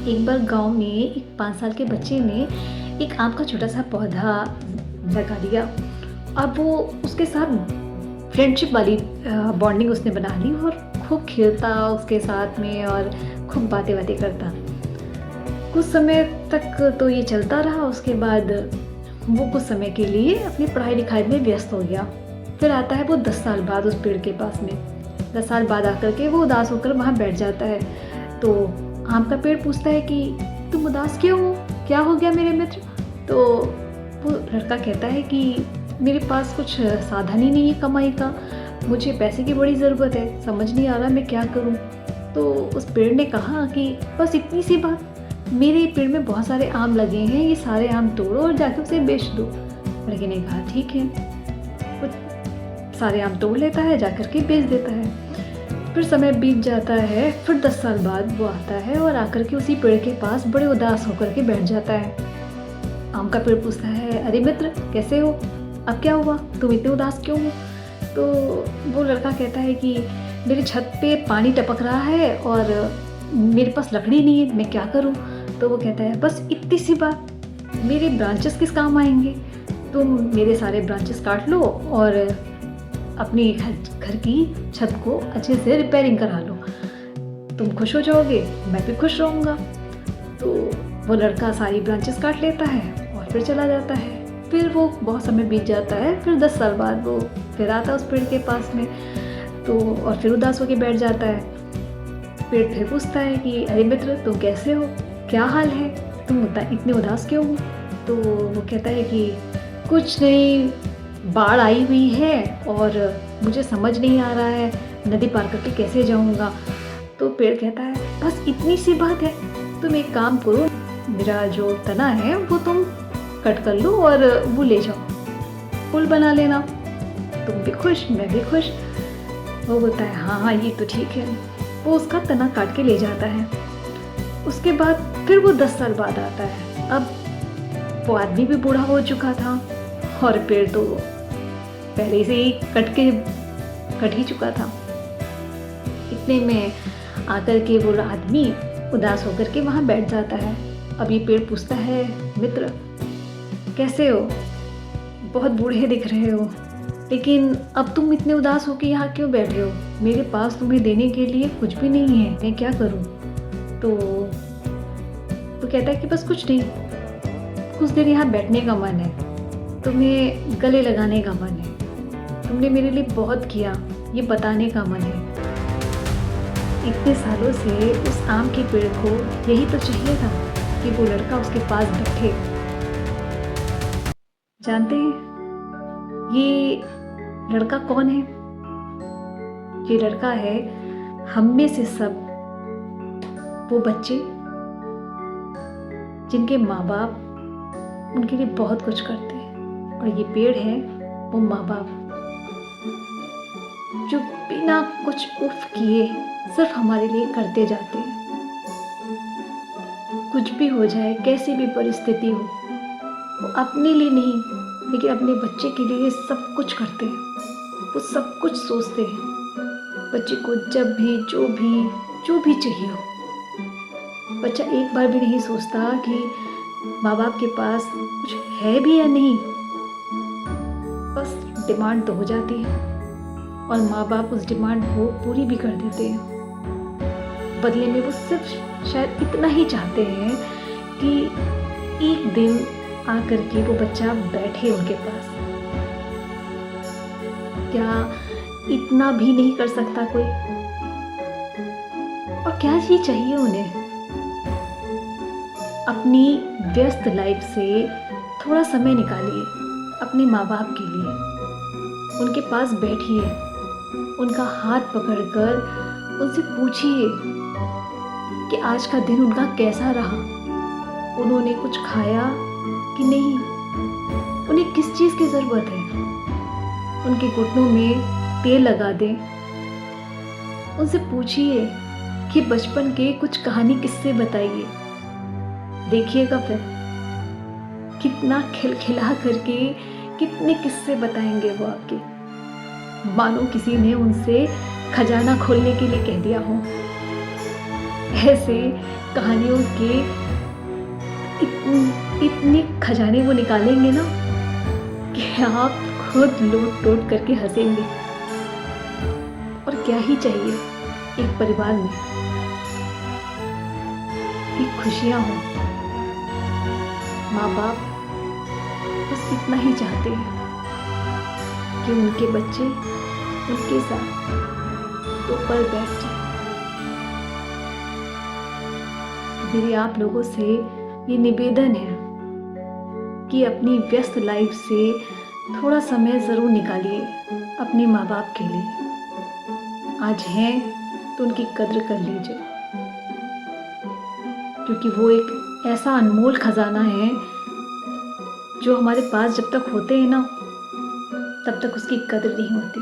एक बार गांव में एक 5 साल के बच्चे ने एक आम का छोटा सा पौधा लगा दिया। अब वो उसके साथ फ्रेंडशिप वाली बॉन्डिंग उसने बना ली और खूब खेलता उसके साथ में और खूब बातें बातें करता। कुछ समय तक तो ये चलता रहा। उसके बाद वो कुछ समय के लिए अपनी पढ़ाई लिखाई में व्यस्त हो गया। फिर आता है वो 10 साल बाद उस पेड़ के पास में। 10 साल बाद आकर के वो उदास होकर वहाँ बैठ जाता है। तो आम का पेड़ पूछता है कि तुम उदास क्यों हो, क्या हो गया मेरे मित्र। तो वो लड़का कहता है कि मेरे पास कुछ साधन ही नहीं है कमाई का, मुझे पैसे की बड़ी ज़रूरत है, समझ नहीं आ रहा मैं क्या करूं। तो उस पेड़ ने कहा कि बस इतनी सी बात, मेरे पेड़ में बहुत सारे आम लगे हैं, ये सारे आम तोड़ो और जाकर उसे बेच दो। लड़के ने कहा ठीक है। वो सारे आम तोड़ लेता है, जाकर के बेच देता है। फिर समय बीत जाता है। फिर 10 साल बाद वो आता है और आकर के उसी पेड़ के पास बड़े उदास होकर के बैठ जाता है। आम का पेड़ पूछता है अरे मित्र कैसे हो, अब क्या हुआ, तुम इतने उदास क्यों हो। तो वो लड़का कहता है कि मेरी छत पे पानी टपक रहा है और मेरे पास लकड़ी नहीं है, मैं क्या करूं। तो वो कहता है बस इतनी सी बात, मेरे ब्रांचेस किस काम आएंगे, तुम मेरे सारे ब्रांचेस काट लो और अपनी घर की छत को अच्छे से रिपेयरिंग करा लो, तुम खुश हो जाओगे, मैं भी खुश रहूँगा। तो वो लड़का सारी ब्रांचेस काट लेता है और फिर चला जाता है। फिर वो बहुत समय बीत जाता है। फिर 10 साल बाद वो फिर आता है उस पेड़ के पास में। तो और फिर उदास होकर बैठ जाता है। पेड़ फिर पूछता है कि अरे मित्र तुम कैसे हो, क्या हाल है, तुम इतने उदास क्यों हो। तो वो कहता है कि कुछ नहीं, बाढ़ आई हुई है और मुझे समझ नहीं आ रहा है नदी पार करके कैसे जाऊंगा। तो पेड़ कहता है बस इतनी सी बात है, तुम एक काम करो, मेरा जो तना है वो तुम कट कर लो और वो ले जाओ, पुल बना लेना, तुम भी खुश मैं भी खुश। वो बोलता है हाँ हाँ ये तो ठीक है। वो उसका तना काट के ले जाता है। उसके बाद फिर वो 10 साल बाद आता है। अब वो आदमी भी बूढ़ा हो चुका था और पेड़ तो पहले से ही कट ही चुका था। इतने में आकर के वो आदमी उदास होकर के वहाँ बैठ जाता है। अब ये पेड़ पूछता है मित्र कैसे हो, बहुत बूढ़े दिख रहे हो, लेकिन अब तुम इतने उदास होकर यहाँ क्यों बैठे हो, मेरे पास तुम्हें देने के लिए कुछ भी नहीं है, मैं क्या करूँ। तो कहता है कि बस कुछ नहीं, कुछ देर यहाँ बैठने का मन है, तुम्हें गले लगाने का मन है, तुमने मेरे लिए बहुत किया ये बताने का मन है। इतने सालों से उस आम के पेड़ को यही तो चाहिए था कि वो लड़का उसके पास बैठे। जानते हैं ये लड़का कौन है? ये लड़का है हम में से सब वो बच्चे जिनके माँ बाप उनके लिए बहुत कुछ करते हैं, और ये पेड़ है वो माँ बाप जो बिना कुछ उफ किए सिर्फ हमारे लिए करते जाते हैं। कुछ भी हो जाए, कैसी भी परिस्थिति हो, वो अपने लिए नहीं लेकिन अपने बच्चे के लिए सब कुछ करते हैं। वो सब कुछ सोचते हैं बच्चे को जब भी जो भी चाहिए हो। बच्चा एक बार भी नहीं सोचता कि माँ बाप के पास कुछ है भी या नहीं, बस डिमांड तो हो जाती है और माँ बाप उस डिमांड को पूरी भी कर देते हैं। बदले में वो सिर्फ शायद इतना ही चाहते हैं कि एक दिन आकर के वो बच्चा बैठे उनके पास। क्या इतना भी नहीं कर सकता कोई? और क्या ही चाहिए उन्हें? अपनी व्यस्त लाइफ से थोड़ा समय निकालिए अपने माँ बाप के लिए, उनके पास बैठिए, उनका हाथ पकड़कर उनसे पूछिए कि आज का दिन उनका कैसा रहा, उन्होंने कुछ खाया कि नहीं, उन्हें किस चीज़ की ज़रूरत है, उनके घुटनों में तेल लगा दें। उनसे पूछिए कि बचपन के कुछ कहानी किस्से बताइए। देखिएगा फिर कितना खिलखिला करके कितने किस्से बताएंगे वो आपके, मानो किसी ने उनसे खजाना खोलने के लिए कह दिया हो। ऐसे कहानियों के इतने खजाने वो निकालेंगे ना कि आप खुद लोट-पोट करके हँसेंगे। और क्या ही चाहिए एक परिवार में कि खुशियाँ हों। माँ-बाप बस इतना ही चाहते हैं कि उनके बच्चे उनके साथ 2 पल बैठ जाएँ। मेरी आप लोगों से ये निवेदन है कि अपनी व्यस्त लाइफ से थोड़ा समय ज़रूर निकालिए अपने माँ-बाप के लिए। आज हैं तो उनकी कद्र कर लीजिए, क्योंकि वो एक ऐसा अनमोल खजाना है जो हमारे पास जब तक होते हैं ना तब तक उसकी कद्र नहीं होती,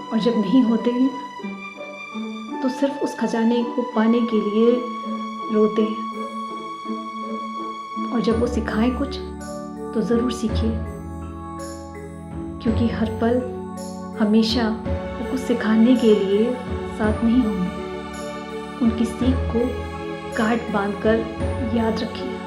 और जब नहीं होते हैं तो सिर्फ उस खजाने को पाने के लिए रोते हैं। और जब वो सिखाएं कुछ तो ज़रूर सीखिए, क्योंकि हर पल हमेशा वो कुछ सिखाने के लिए साथ नहीं होंगे। उनकी सीख को गांठ बांधकर याद रखिए।